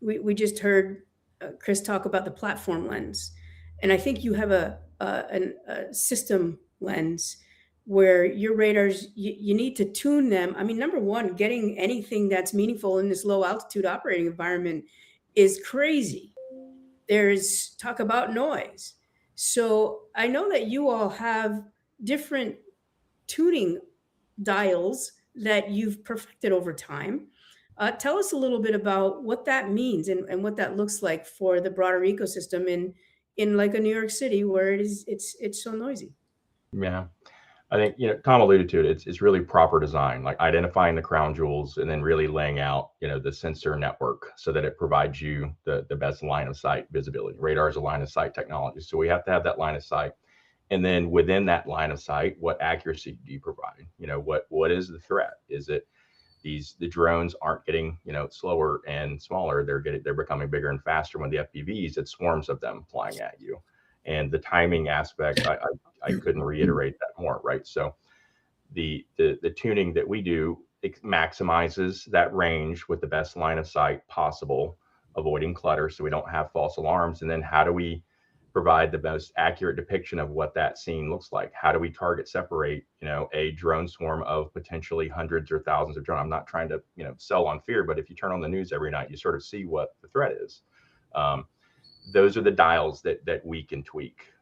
we just heard Chris talk about the platform lens, and I think you have a system lens where your radars, you need to tune them. I mean, number one, getting anything that's meaningful in this low altitude operating environment is crazy. There's talk about noise. So I know that you all have different tuning dials that you've perfected over time. Tell us a little bit about what that means and what that looks like for the broader ecosystem in like a New York City where it's so noisy. Yeah, I think, Tom alluded to it. It's really proper design, like identifying the crown jewels and then really laying out, the sensor network so that it provides you the best line of sight visibility. Radar is a line of sight technology, so we have to have that line of sight. And then within that line of sight, what accuracy do you provide? What is the threat? Is it the drones aren't getting, slower and smaller? They're becoming bigger and faster. When the FPVs, it's swarms of them flying at you. And the timing aspect, I couldn't reiterate that more, right? So the tuning that we do, it maximizes that range with the best line of sight possible, avoiding clutter so we don't have false alarms. And then how do we provide the most accurate depiction of what that scene looks like? How do we target separate, a drone swarm of potentially hundreds or thousands of drones? I'm not trying to, sell on fear, but if you turn on the news every night, you sort of see what the threat is. Those are the dials that we can tweak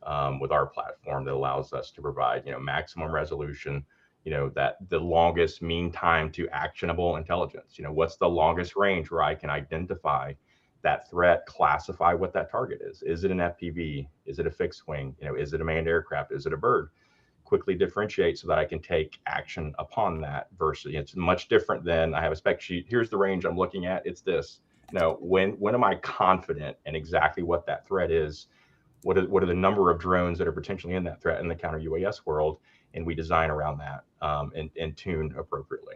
with our platform that allows us to provide, maximum resolution, that the longest mean time to actionable intelligence. What's the longest range where I can identify that threat, classify what that target is. Is it an FPV? Is it a fixed wing? Is it a manned aircraft? Is it a bird? Quickly differentiate so that I can take action upon that versus it's much different than I have a spec sheet. Here's the range I'm looking at. It's this. No, when am I confident in exactly what that threat is? What are the number of drones that are potentially in that threat in the counter UAS world? And we design around that and tune appropriately.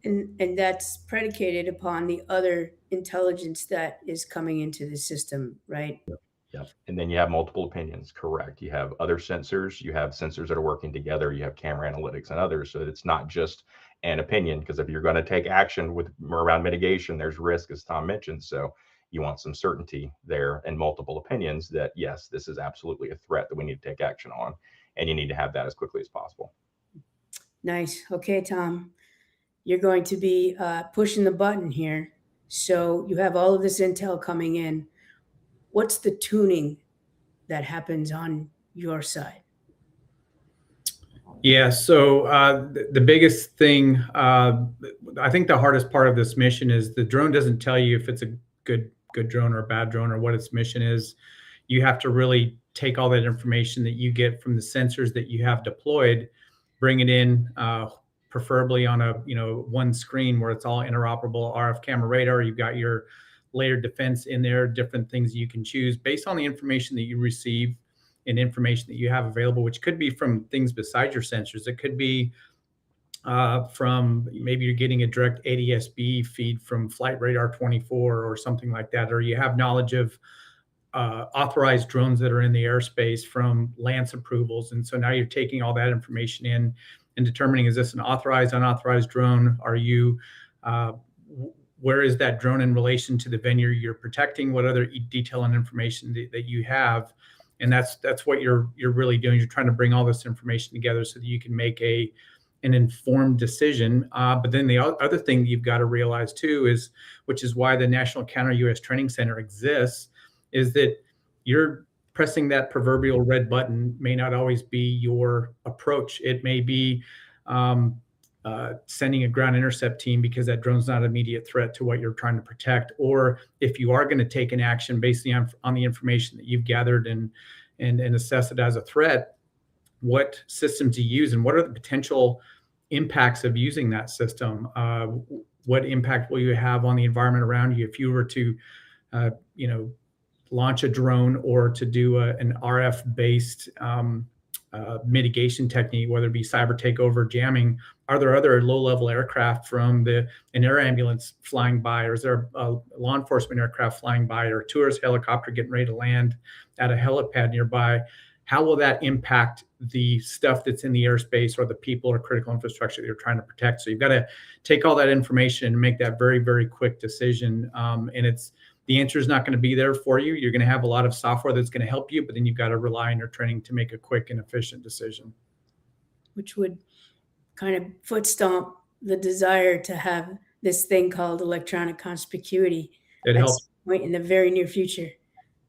And that's predicated upon the other intelligence that is coming into the system, right? Yep. And then you have multiple opinions, correct. You have other sensors, you have sensors that are working together, you have camera analytics and others. So it's not just an opinion, because if you're going to take action with around mitigation, there's risk, as Tom mentioned. So you want some certainty there and multiple opinions that, yes, this is absolutely a threat that we need to take action on. And you need to have that as quickly as possible. Nice. Okay, Tom, you're going to be pushing the button here. So you have all of this intel coming in. What's the tuning that happens on your side? Yeah, so the biggest thing, I think the hardest part of this mission is the drone doesn't tell you if it's a good drone or a bad drone or what its mission is. You have to really take all that information that you get from the sensors that you have deployed, bring it in, preferably on a one screen where it's all interoperable RF camera radar. You've got your layered defense in there, different things you can choose based on the information that you receive and information that you have available, which could be from things besides your sensors. It could be from maybe you're getting a direct ADS-B feed from Flight Radar 24 or something like that, or you have knowledge of authorized drones that are in the airspace from Lance approvals. And so now you're taking all that information in and determining, is this an authorized, unauthorized drone? Are you, where is that drone in relation to the venue you're protecting? What other detail and information that you have? And that's what you're really doing. You're trying to bring all this information together so that you can make an informed decision. But then the other thing that you've got to realize too is, which is why the National Counter UAS Training Center exists, is that you're pressing that proverbial red button may not always be your approach. It may be sending a ground intercept team because that drone's not an immediate threat to what you're trying to protect. Or if you are going to take an action based on the information that you've gathered and assess it as a threat, what systems you use and what are the potential impacts of using that system? What impact will you have on the environment around you if you were to, launch a drone or to do an RF-based mitigation technique, whether it be cyber takeover, jamming? Are there other low-level aircraft from an air ambulance flying by, or is there a law enforcement aircraft flying by, or a tourist helicopter getting ready to land at a helipad nearby? How will that impact the stuff that's in the airspace or the people or critical infrastructure that you're trying to protect? So you've got to take all that information and make that very, very quick decision. And the answer is not going to be there for you. You're going to have a lot of software that's going to help you, but then you've got to rely on your training to make a quick and efficient decision. Which would kind of foot stomp the desire to have this thing called electronic conspicuity It helps. at some point in the very near future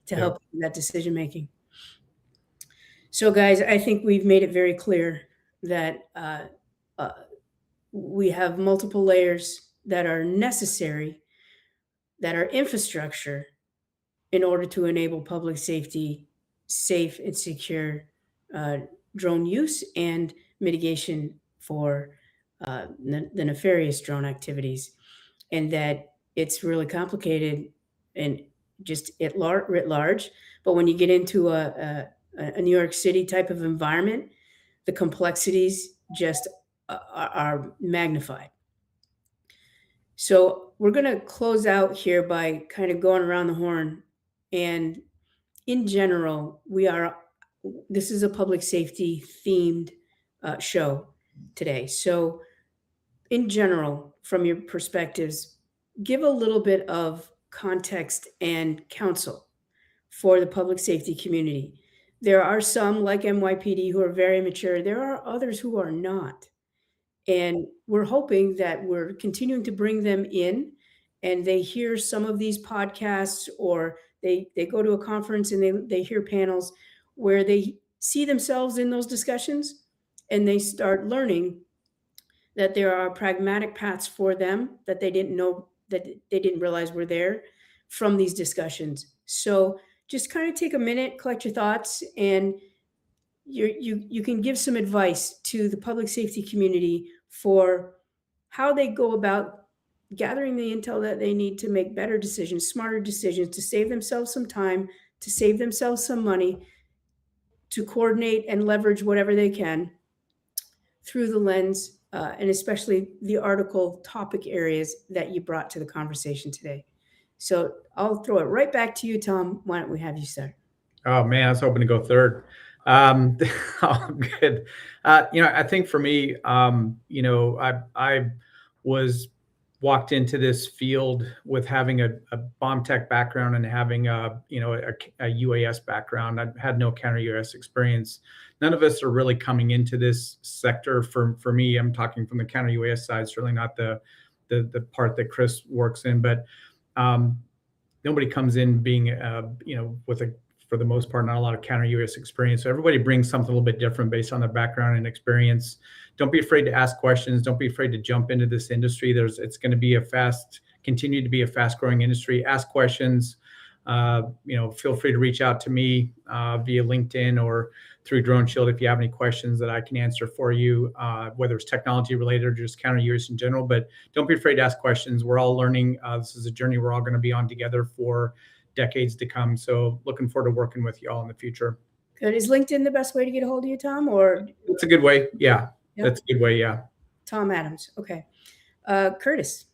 to help in that decision making. So, guys, I think we've made it very clear that we have multiple layers that are necessary, that are infrastructure in order to enable public safety, safe and secure drone use and mitigation for the nefarious drone activities. And that it's really complicated and just writ large. But when you get into a New York City type of environment, the complexities just are magnified. So we're going to close out here by kind of going around the horn. And in general, this is a public safety themed show today. So in general, from your perspectives, give a little bit of context and counsel for the public safety community. There are some like NYPD who are very mature. There are others who are not. And we're hoping that we're continuing to bring them in and they hear some of these podcasts, or they go to a conference and they hear panels where they see themselves in those discussions and they start learning that there are pragmatic paths for them that they didn't know, that they didn't realize were there from these discussions. So just kind of take a minute, collect your thoughts, and you can give some advice to the public safety community for how they go about gathering the intel that they need to make better decisions, smarter decisions, to save themselves some time, to save themselves some money, to coordinate and leverage whatever they can through the lens and especially the article topic areas that you brought to the conversation today. So I'll throw it right back to you, Tom. Why don't we have you start? Oh man, I was hoping to go third. Good. I think for me, I was walked into this field with having a bomb tech background and having a UAS background. I had no counter UAS experience. None of us are really coming into this sector. For me, I'm talking from the counter UAS side, certainly not the part that Chris works in, but nobody comes in being with for the most part, not a lot of counter UAS experience. So everybody brings something a little bit different based on their background and experience. Don't be afraid to ask questions. Don't be afraid to jump into this industry. It's going to be continue to be a fast growing industry. Ask questions. Feel free to reach out to me via LinkedIn or through DroneShield if you have any questions that I can answer for you, whether it's technology related or just counter UAS in general. But don't be afraid to ask questions. We're all learning. This is a journey we're all going to be on together for decades to come. So looking forward to working with you all in the future. Good. Is LinkedIn the best way to get a hold of you, Tom? Or it's a good way. Yeah. Yep. That's a good way. Yeah. Tom Adams. Okay. Curtis.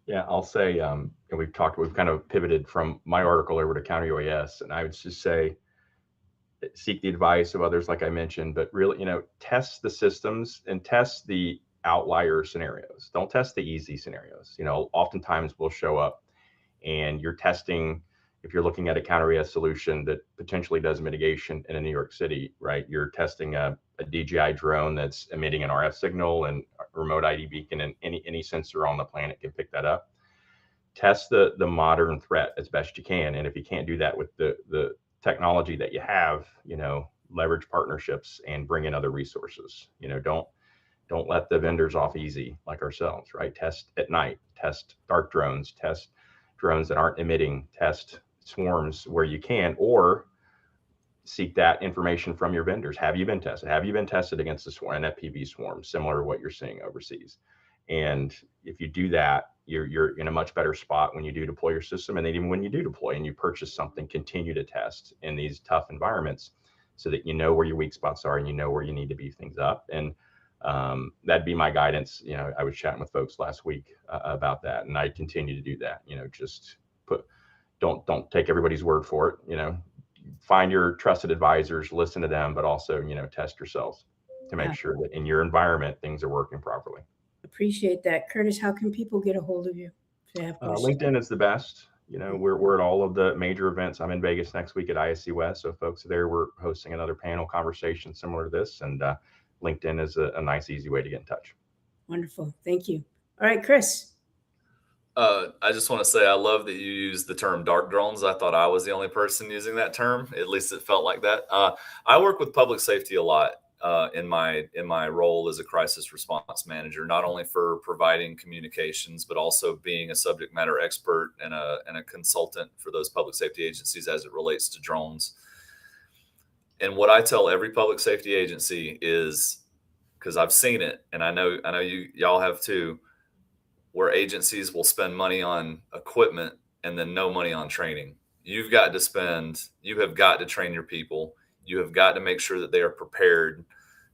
Yeah, I'll say, we've kind of pivoted from my article over to counter UAS, and I would just say, seek the advice of others, like I mentioned, but really, test the systems and test the outlier scenarios. Don't test the easy scenarios. Oftentimes we'll show up and you're testing, if you're looking at a counter UAS solution that potentially does mitigation in a New York City, right? You're testing a DJI drone that's emitting an RF signal and remote ID beacon, and any sensor on the planet can pick that up. Test the modern threat as best you can. And if you can't do that with the technology that you have, leverage partnerships and bring in other resources. Don't let the vendors off easy like ourselves, right? Test at night, test dark drones, test drones that aren't emitting, test swarms where you can, or seek that information from your vendors. Have you been tested? Have you been tested against an FPV swarm similar to what you're seeing overseas? And if you do that, you're in a much better spot when you do deploy your system. And then even when you do deploy and you purchase something, continue to test in these tough environments so that you know where your weak spots are and you know where you need to beef things up. And that'd be my guidance. I was chatting with folks last week about that, and I continue to do that. Just don't take everybody's word for it. Find your trusted advisors, listen to them, but also, test yourselves to make sure that in your environment, things are working properly. Appreciate that. Curtis, how can people get a hold of you if they have questions? LinkedIn is the best. We're at all of the major events. I'm in Vegas next week at ISC West. So folks are there, we're hosting another panel conversation similar to this. And LinkedIn is a nice, easy way to get in touch. Wonderful. Thank you. All right, Chris. I just want to say I love that you use the term dark drones. I thought I was the only person using that term. At least it felt like that. I work with public safety a lot in my role as a crisis response manager, not only for providing communications, but also being a subject matter expert and a consultant for those public safety agencies as it relates to drones. And what I tell every public safety agency is, because I've seen it, and I know y'all have too, where agencies will spend money on equipment and then no money on training. You have got to train your people. You have got to make sure that they are prepared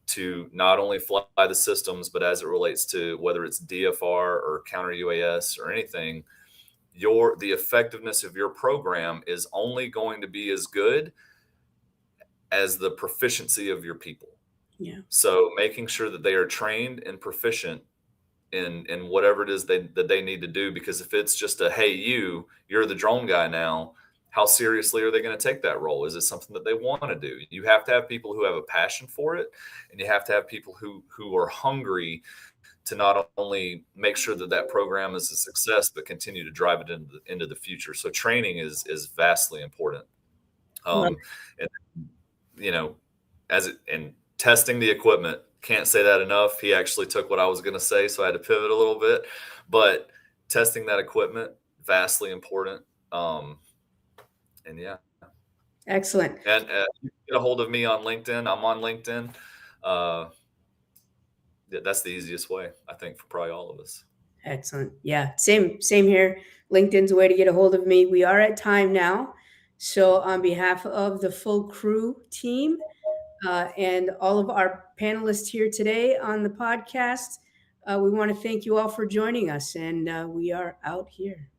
to not only fly the systems, but as it relates to whether it's DFR or counter UAS or anything, the effectiveness of your program is only going to be as good as the proficiency of your people. Yeah. So making sure that they are trained and proficient in whatever it is that they need to do, because if it's just hey, you're the drone guy now, how seriously are they going to take that role? Is it something that they want to do? You have to have people who have a passion for it, and you have to have people who are hungry to not only make sure that program is a success, but continue to drive it into the future. So training is vastly important. And testing the equipment, can't say that enough. He actually took what I was going to say, so I had to pivot a little bit. But testing that equipment, vastly important. And yeah. Excellent. And you can get a hold of me on LinkedIn. I'm on LinkedIn. That's the easiest way, I think, for probably all of us. Excellent. Yeah, same here. LinkedIn's a way to get a hold of me. We are at time now. So on behalf of the full crew team, and all of our panelists here today on the podcast. We want to thank you all for joining us, and we are out here.